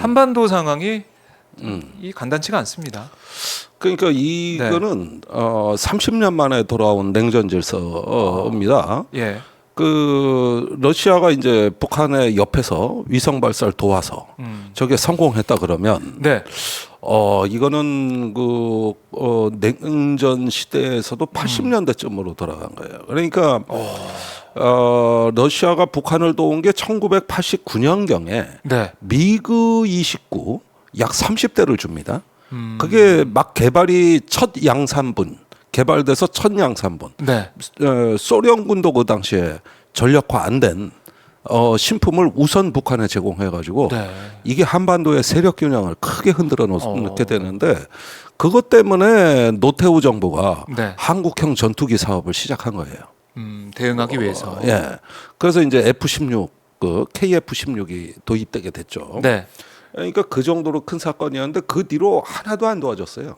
한반도 상황이 이 간단치가 않습니다. 그러니까 이거는 30년 만에 돌아온 냉전 질서입니다. 예. 그 러시아가 이제 북한의 옆에서 위성 발사를 도와서 저게 성공했다 그러면 네. 이거는 냉전 시대에서도 80년대쯤으로 돌아간 거예요. 그러니까 러시아가 북한을 도운 게 1989년경에 네. 미그 29 약 30대를 줍니다. 그게 막 개발이 첫 양산분 개발돼서 첫 양산분. 네. 소련군도 그 당시에 전력화 안 된 신품을 우선 북한에 제공해가지고 네. 이게 한반도의 세력 균형을 크게 흔들어 놓게 되는데 그것 때문에 노태우 정부가 네. 한국형 전투기 사업을 시작한 거예요. 대응하기 위해서. 예. 그래서 이제 F-16 그 KF-16이 도입되게 됐죠. 네. 그러니까 그 정도로 큰 사건이었는데 그 뒤로 하나도 안 도와줬어요.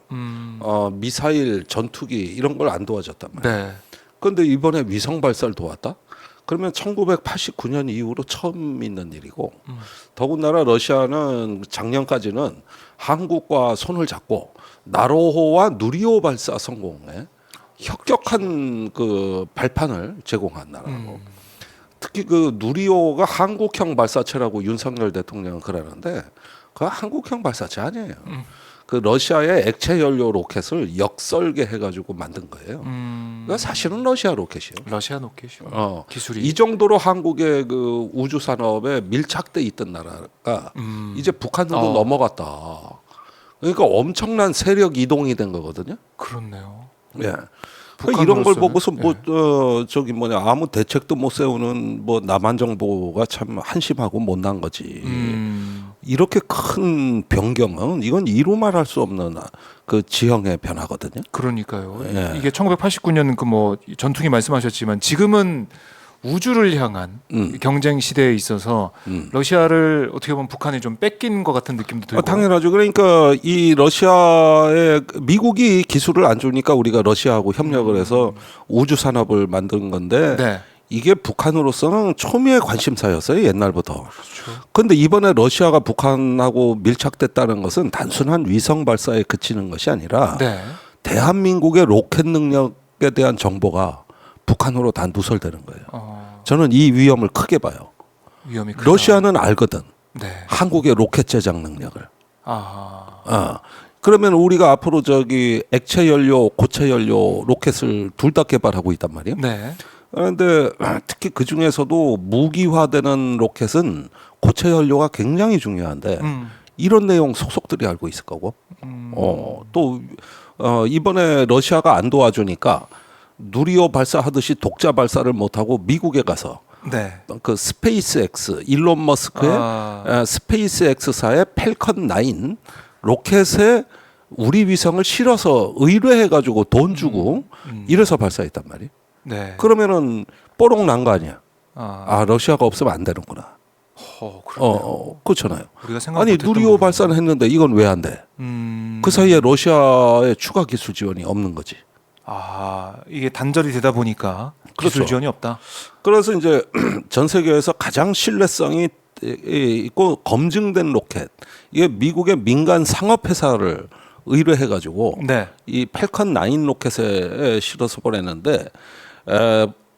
미사일, 전투기 이런 걸 안 도와줬단 말이에요. 네. 그런데 이번에 위성 발사를 도왔다? 그러면 1989년 이후로 처음 있는 일이고 더군다나 러시아는 작년까지는 한국과 손을 잡고 나로호와 누리호 발사 성공에 혁격한 그 발판을 제공한 나라고. 특히 그 누리호가 한국형 발사체라고 윤석열 대통령은 그러는데 그 한국형 발사체 아니에요. 그 러시아의 액체 연료 로켓을 역설계해가지고 만든 거예요. 그러니까 사실은 러시아 로켓이에요. 러시아 로켓이요. 기술이. 이 정도로 한국의 그 우주 산업에 밀착돼 있던 나라가 이제 북한으로 넘어갔다. 그러니까 엄청난 세력 이동이 된 거거든요. 그렇네요. 예. 이런 걸 보고서 아무 대책도 못 세우는 남한 정부가 참 한심하고 못난 거지. 이렇게 큰 변경은 이건 이루 말할 수 없는 그 지형의 변화거든요. 그러니까요. 예. 이게 1989년 그 전투기 말씀하셨지만 지금은 우주를 향한 경쟁 시대에 있어서 러시아를 어떻게 보면 북한이 좀 뺏긴 것 같은 느낌도 들고. 당연하죠. 그러니까 이 러시아의 미국이 기술을 안 주니까 우리가 러시아하고 협력을 해서 우주 산업을 만든 건데 네. 이게 북한으로서는 초미의 관심사였어요, 옛날부터. 그렇죠. 그런데 이번에 러시아가 북한하고 밀착됐다는 것은 단순한 위성 발사에 그치는 것이 아니라 네. 대한민국의 로켓 능력에 대한 정보가 북한으로 다 누설되는 거예요. 저는 이 위험을 크게 봐요. 위험이 크다. 러시아는 알거든. 네. 한국의 로켓 제작 능력을. 아하. 그러면 우리가 앞으로 액체 연료, 고체 연료 로켓을 둘 다 개발하고 있단 말이에요. 네. 그런데 특히 그 중에서도 무기화되는 로켓은 고체 연료가 굉장히 중요한데 이런 내용 속속들이 알고 있을 거고. 또 이번에 러시아가 안 도와주니까 누리호 발사하듯이 독자 발사를 못하고 미국에 가서 네. 그 스페이스X 일론 머스크의 스페이스X사의 펠컨 9 로켓에 우리 위성을 실어서 의뢰해가지고 돈 주고 이래서 발사했단 말이에요. 네. 그러면은 뽀록 난 거 아니야? 아, 러시아가 없으면 안 되는구나. 그렇네요. 그렇잖아요. 우리가 생각 아니 못했던 누리호 부분이네요. 발사는 했는데 이건 왜 안 돼? 그 사이에 러시아의 추가 기술 지원이 없는 거지. 이게 단절이 되다 보니까 기술 그렇죠. 지원이 없다. 그래서 이제 전 세계에서 가장 신뢰성이 있고 검증된 로켓 이게 미국의 민간 상업 회사를 의뢰해가지고 네. 이 펠컨 9 로켓에 실어서 보냈는데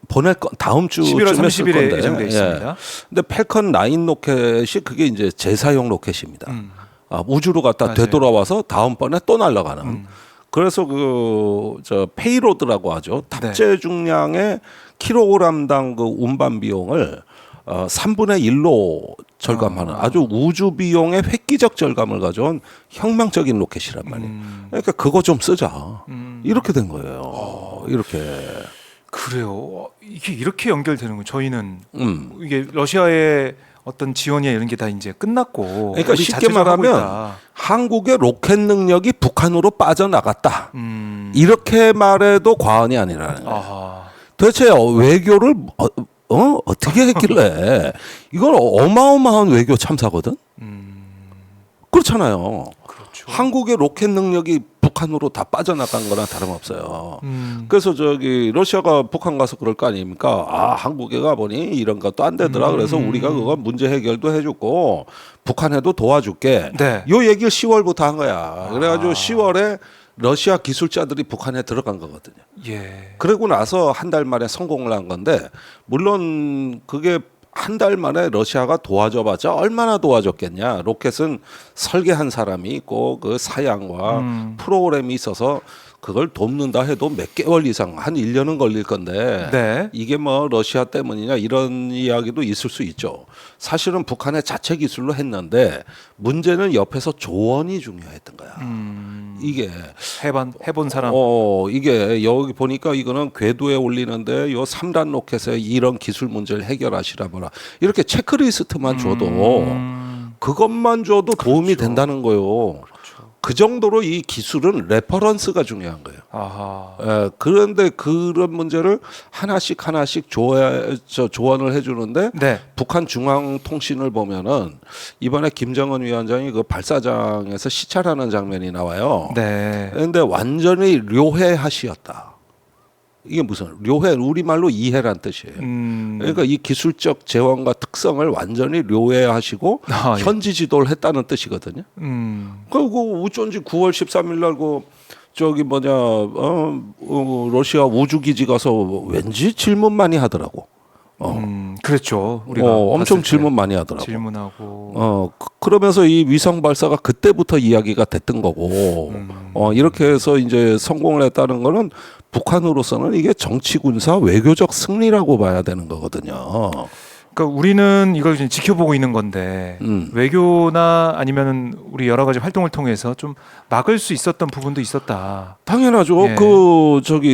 보낼 건 다음 11월 주쯤에 쓸 30일에 건데. 예정돼 있습니다. 근데 펠컨 9 로켓이 그게 이제 재사용 로켓입니다. 우주로 갔다 맞아요. 되돌아와서 다음번에 또 날아가는. 그래서 페이로드라고 하죠. 탑재 중량의 킬로그램당 그 운반 비용을 3분의 1로 절감하는 아주 우주 비용의 획기적 절감을 가져온 혁명적인 로켓이란 말이에요. 그러니까 그거 좀 쓰자. 이렇게 된 거예요. 이렇게. 그래요. 이게 이렇게 연결되는 거예요. 저희는 이게 러시아의 어떤 지원이나 이런 게 다 이제 끝났고. 그러니까 우리 쉽게 자체적으로 하고 말하면 있다. 한국의 로켓 능력이 북한으로 빠져나갔다. 이렇게 말해도 과언이 아니라는 거예요. 아하. 도대체 외교를 어떻게 했길래 이건 어마어마한 외교 참사거든. 그렇잖아요. 그렇죠. 그렇죠. 한국의 로켓 능력이 북한으로 다 빠져나간 거나 다름없어요. 그래서 러시아가 북한 가서 그럴 거 아닙니까? 아, 한국에 가보니 이런 것도 안 되더라. 그래서 우리가 그거 문제 해결도 해줬고 북한에도 도와줄게. 네. 요 얘기를 10월부터 한 거야. 그래가지고 10월에 러시아 기술자들이 북한에 들어간 거거든요. 예. 그러고 나서 한 달 만에 성공을 한 건데 물론 그게 한 달 만에 러시아가 도와줘봤자 얼마나 도와줬겠냐. 로켓은 설계한 사람이 있고 그 사양과 프로그램이 있어서 그걸 돕는다 해도 몇 개월 이상 한 1년은 걸릴 건데 네. 이게 뭐 러시아 때문이냐 이런 이야기도 있을 수 있죠. 사실은 북한의 자체 기술로 했는데 문제는 옆에서 조언이 중요했던 거야. 이게 해본 사람. 이게 여기 보니까 이거는 궤도에 올리는데 요 3단 로켓에 이런 기술 문제를 해결하시라 보라. 이렇게 체크리스트만 줘도 그것만 줘도 도움이 된다는 거예요. 그 정도로 이 기술은 레퍼런스가 중요한 거예요. 아하. 그런데 그런 문제를 하나씩 조언을 해주는데 네. 북한 중앙통신을 보면은 이번에 김정은 위원장이 그 발사장에서 시찰하는 장면이 나와요. 네. 그런데 완전히 료해하시였다. 이게 무슨 료해 우리말로 이해란 뜻이에요. 그러니까 이 기술적 재원과 특성을 완전히 료해하시고 예. 현지 지도를 했다는 뜻이거든요. 그리고 어쩐지 9월 13일 날고 러시아 우주기지 가서 왠지 질문 많이 하더라고. 그렇죠. 우리가 엄청 봤을 때 질문 많이 하더라고. 질문하고. 그러면서 이 위성 발사가 그때부터 이야기가 됐던 거고, 이렇게 해서 이제 성공을 했다는 거는 북한으로서는 이게 정치, 군사, 외교적 승리라고 봐야 되는 거거든요. 그러니까 우리는 이걸 지금 지켜보고 있는 건데 외교나 아니면은 우리 여러 가지 활동을 통해서 좀 막을 수 있었던 부분도 있었다. 당연하죠. 예.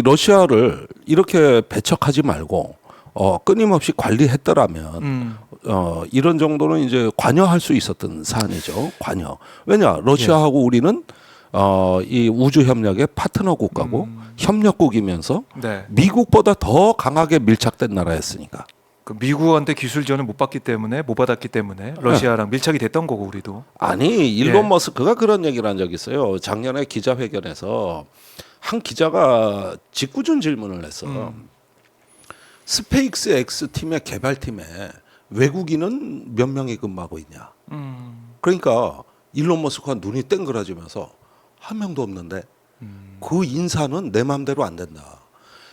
러시아를 이렇게 배척하지 말고 끊임없이 관리했더라면 이런 정도는 이제 관여할 수 있었던 사안이죠. 관여. 왜냐 러시아하고 우리는 이 우주 협력의 파트너 국가고 협력국이면서 네. 미국보다 더 강하게 밀착된 나라였으니까. 그 미국한테 기술 지원을 못 받았기 때문에 러시아랑 밀착이 됐던 거고 우리도. 아니 일론 머스크가 그런 얘기를 한 적이 있어요. 작년에 기자회견에서 한 기자가 짓궂은 질문을 했어. 스페이스 X 팀의 개발팀에 외국인은 몇 명이 근무하고 있냐. 그러니까 일론 머스크가 눈이 땡그라지면서 한 명도 없는데 그 인사는 내 마음대로 안 된다.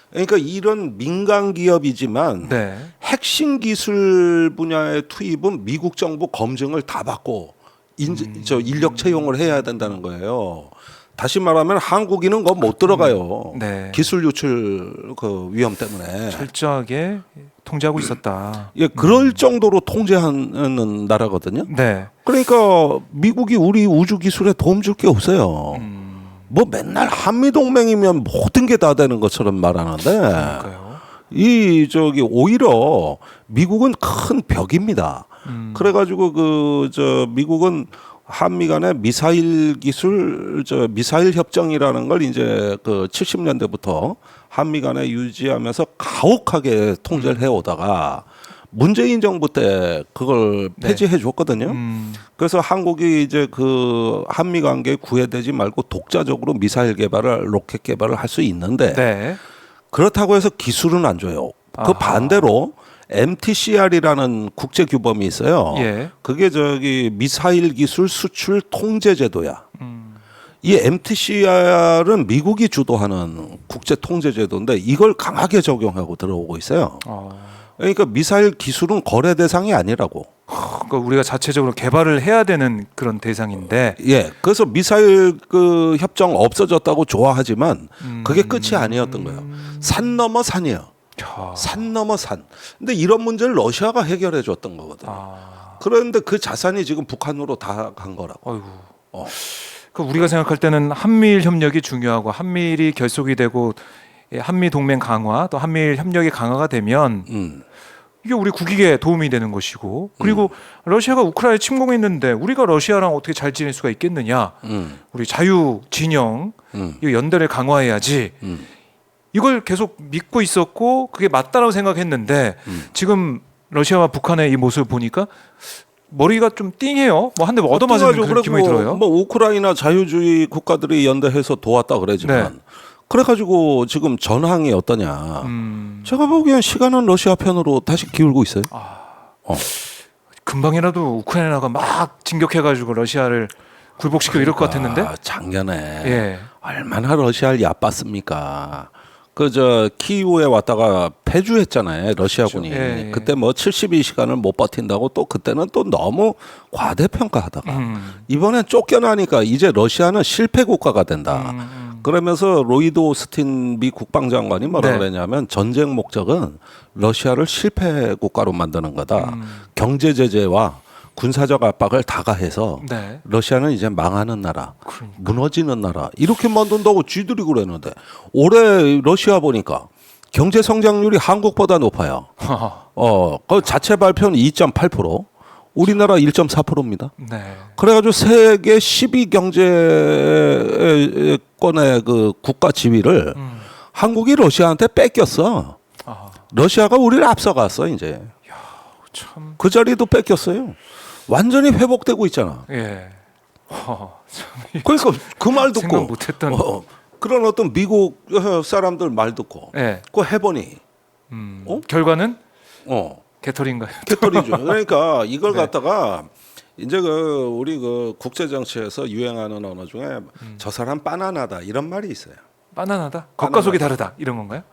그러니까 이런 민간 기업이지만 네. 핵심 기술 분야의 투입은 미국 정부 검증을 다 받고 인력 채용을 해야 된다는 거예요. 다시 말하면 한국인은 거 못 들어가요. 네. 기술 유출 그 위험 때문에 철저하게 통제하고 있었다. 예, 그럴 정도로 통제하는 나라거든요. 네. 그러니까 미국이 우리 우주 기술에 도움 줄 게 없어요. 뭐 맨날 한미 동맹이면 모든 게 다 되는 것처럼 말하는데 그러니까요. 오히려 미국은 큰 벽입니다. 그래가지고 미국은 한미 간의 미사일 기술 미사일 협정이라는 걸 이제 그 70년대부터 한미 간에 유지하면서 가혹하게 통제를 해오다가 문재인 정부 때 그걸 폐지해 줬거든요. 그래서 한국이 이제 그 한미 관계에 구애되지 말고 독자적으로 미사일 개발을 로켓 개발을 할 수 있는데 네. 그렇다고 해서 기술은 안 줘요. 그 반대로 MTCR이라는 국제 규범이 있어요. 예. 그게 미사일 기술 수출 통제 제도야. 이 MTCR은 미국이 주도하는 국제 통제 제도인데 이걸 강하게 적용하고 들어오고 있어요. 그러니까 미사일 기술은 거래 대상이 아니라고. 그러니까 우리가 자체적으로 개발을 해야 되는 그런 대상인데. 예. 그래서 미사일 그 협정 없어졌다고 좋아하지만 그게 끝이 아니었던 거예요. 산 넘어 산이에요. 산 넘어 산. 근데 이런 문제를 러시아가 해결해 줬던 거거든요. 그런데 그 자산이 지금 북한으로 다 간 거라고. 아이고. 그 우리가 생각할 때는 한미일 협력이 중요하고 한미일이 결속이 되고 한미 동맹 강화 또 한미일 협력이 강화가 되면 이게 우리 국익에 도움이 되는 것이고 그리고 러시아가 우크라이나에 침공했는데 우리가 러시아랑 어떻게 잘 지낼 수가 있겠느냐. 우리 자유 진영 이 연대를 강화해야지. 이걸 계속 믿고 있었고 그게 맞다라고 생각했는데 지금 러시아와 북한의 이 모습을 보니까 머리가 좀 띵해요. 뭐 한 대 얻어맞은 그런 기분이 들어요. 뭐 우크라이나 자유주의 국가들이 연대해서 도왔다 그러지만 네. 그래가지고 지금 전황이 어떠냐. 제가 보기엔 시간은 러시아 편으로 다시 기울고 있어요. 금방이라도 우크라이나가 막 진격해가지고 러시아를 굴복시키고 이럴 것 같았는데. 작년에 예. 얼마나 러시아를 얕봤습니까? 그 저 키이우에 왔다가 패주했잖아요, 러시아군이. 그렇죠. 예, 예. 그때 뭐 72시간을 못 버틴다고 또 그때는 또 너무 과대평가하다가 이번엔 쫓겨나니까 이제 러시아는 실패 국가가 된다. 그러면서 로이드 오스틴 미 국방장관이 뭐라 네. 그랬냐면 전쟁 목적은 러시아를 실패 국가로 만드는 거다. 경제 제재와 군사적 압박을 다가해서 네. 러시아는 이제 망하는 나라, 무너지는 나라 이렇게 만든다고 쥐들이 그랬는데 올해 러시아 보니까 경제 성장률이 한국보다 높아요. 그 자체 발표는 2.8%, 우리나라 1.4%입니다. 네. 그래가지고 세계 10위 경제권의 그 국가 지위를 한국이 러시아한테 뺏겼어. 러시아가 우리를 앞서갔어 이제. 참. 그 자리도 뺏겼어요. 완전히 회복되고 있잖아. 예. 그러니까 그 말 듣고 생각 못했던. 그런 어떤 미국 사람들 말 듣고 예. 그거 해보니 결과는 어 개털인가요? 개털이죠. 그러니까 이걸 네. 갖다가 이제 그 우리 그 국제 정치에서 유행하는 언어 중에 저 사람 바나나다 이런 말이 있어요. 바나나다. 겉과 속이 다르다 이런 건가요?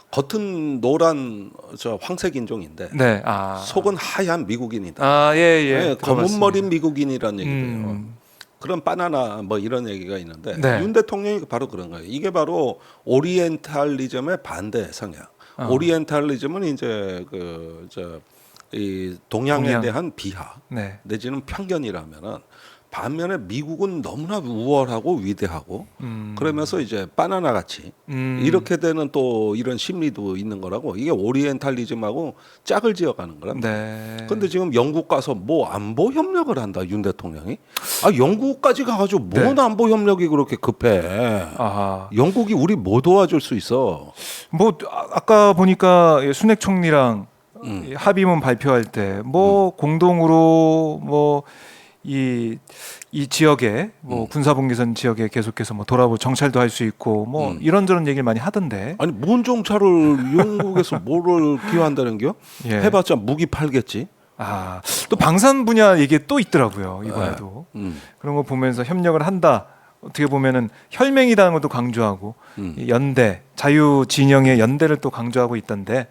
겉은 노란 저 황색 인종인데 네. 속은 하얀 미국인이다. 예. 검은 머리 미국인이라는 얘기예요. 그런 바나나 뭐 이런 얘기가 있는데 네. 윤 대통령이 바로 그런 거예요. 이게 바로 오리엔탈리즘의 반대 성향. 오리엔탈리즘은 이제 이 동양에 동양. 대한 비하 네. 내지는 편견이라면은 반면에 미국은 너무나 우월하고 위대하고 그러면서 이제 바나나 같이 이렇게 되는 또 이런 심리도 있는 거라고. 이게 오리엔탈리즘하고 짝을 지어가는 거랍니다. 네. 근데 지금 영국 가서 뭐 안보 협력을 한다 윤 대통령이. 영국까지 가가지고 뭔 네. 안보 협력이 그렇게 급해. 영국이 우리 뭐 도와줄 수 있어. 뭐 아까 보니까 순핵 총리랑 이 합의문 발표할 때 뭐 공동으로 뭐 이 지역에 뭐 군사분계선 지역에 계속해서 뭐 돌아보 정찰도 할 수 있고 뭐 이런저런 얘기를 많이 하던데. 아니 뭔 정찰을 영국에서 뭐를 기여한다는겨? 예. 해봤자 무기 팔겠지. 또 방산 분야 얘기 또 있더라고요 이번에도. 그런 거 보면서 협력을 한다. 어떻게 보면은 혈맹이라는 것도 강조하고 이 연대 자유 진영의 연대를 또 강조하고 있던데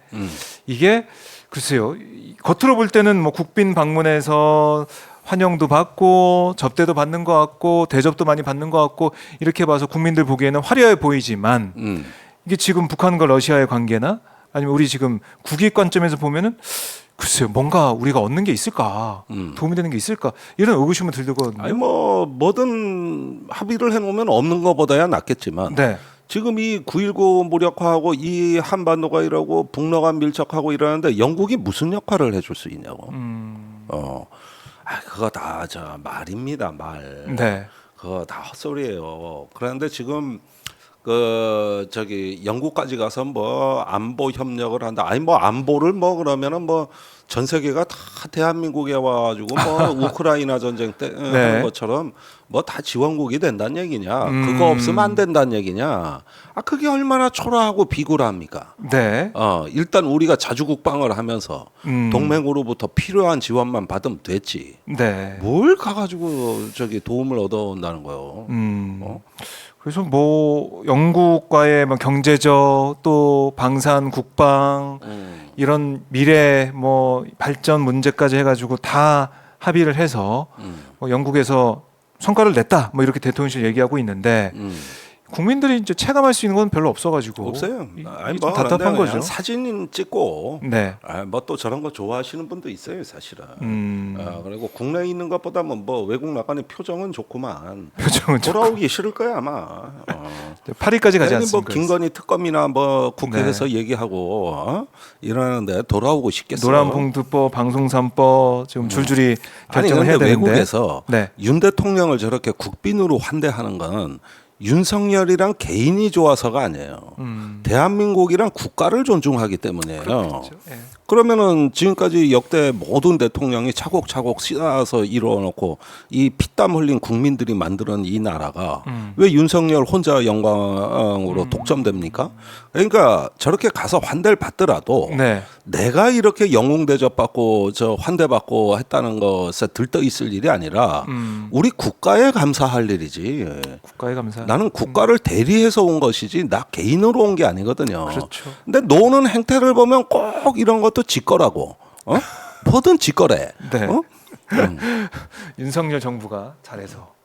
이게 글쎄요 겉으로 볼 때는 뭐 국빈 방문해서 환영도 받고 접대도 받는 것 같고 대접도 많이 받는 것 같고 이렇게 봐서 국민들 보기에는 화려해 보이지만 이게 지금 북한과 러시아의 관계나 아니면 우리 지금 국익 관점에서 보면은 글쎄요 뭔가 우리가 얻는 게 있을까 도움이 되는 게 있을까 이런 의구심은 들거든요. 아니 뭐 뭐든 합의를 해놓으면 없는 것보다야 낫겠지만 네. 지금 이 9.19 무력화하고 이 한반도가 이러고 북러가 밀착하고 이러는데 영국이 무슨 역할을 해줄 수 있냐고. 그거 다 저 말입니다 말. 네. 그거 다 헛소리예요. 그런데 지금 그 저기 영국까지 가서 뭐 안보 협력을 한다. 아니 뭐 안보를 뭐 그러면은 뭐 전 세계가 다 대한민국에 와가지고 뭐 우크라이나 전쟁 때 하는 것처럼 뭐 다 지원국이 된다는 얘기냐? 그거 없으면 안 된다는 얘기냐? 그게 얼마나 초라하고 비굴합니까? 네. 일단 우리가 자주 국방을 하면서 동맹으로부터 필요한 지원만 받으면 됐지. 네. 뭘 가가지고 저기 도움을 얻어온다는 거요. 그래서 뭐 영국과의 뭐 경제적 또 방산 국방 이런 미래 뭐 발전 문제까지 해가지고 다 합의를 해서 뭐 영국에서 성과를 냈다 뭐 이렇게 대통령실 얘기하고 있는데 국민들이 이제 체감할 수 있는 건 별로 없어가지고 없어요. 아니 좀 뭐 답답한 그런데 거죠. 사진 찍고 네. 뭐 또 저런 거 좋아하시는 분도 있어요, 사실은. 그리고 국내에 있는 것보다 뭐 외국 나가는 표정은 좋구만. 표정은 돌아오기 싫을 거야 아마. 파리까지 가지 뭐 않습니까? 김건희 특검이나 뭐 국회에서 얘기하고 이러는데 돌아오고 싶겠어. 노란봉투법, 방송산법 지금 줄줄이 결정을 아니, 해야 근데 되는데 외국에서 네. 윤 대통령을 저렇게 국빈으로 환대하는 건 윤석열이랑 개인이 좋아서가 아니에요. 대한민국이랑 국가를 존중하기 때문이에요. 그렇죠. 예. 그러면은 지금까지 역대 모든 대통령이 차곡차곡 쌓아서 이루어놓고 이 피땀 흘린 국민들이 만드는 이 나라가 왜 윤석열 혼자 영광으로 독점됩니까? 그러니까 저렇게 가서 환대를 받더라도 네. 내가 이렇게 영웅 대접받고 저 환대받고 했다는 것에 들떠 있을 일이 아니라 우리 국가에 감사할 일이지. 국가에 감사. 나는 국가를 대리해서 온 것이지 나 개인으로 온 게 아니거든요. 그렇죠. 근데 노는 행태를 보면 꼭 이런 것도 짓거라고. 뭐든 짓거래. 네. 윤석열 정부가 잘해서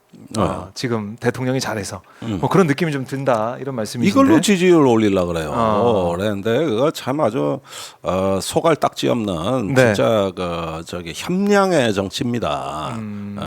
지금 대통령이 잘해서 뭐 그런 느낌이 좀 든다 이런 말씀이신데 이걸로 지지율 올리려고 그래요. 아. 그런데 그거 참 아주 소갈딱지 없는 네. 진짜 그 저기 협량의 정치입니다.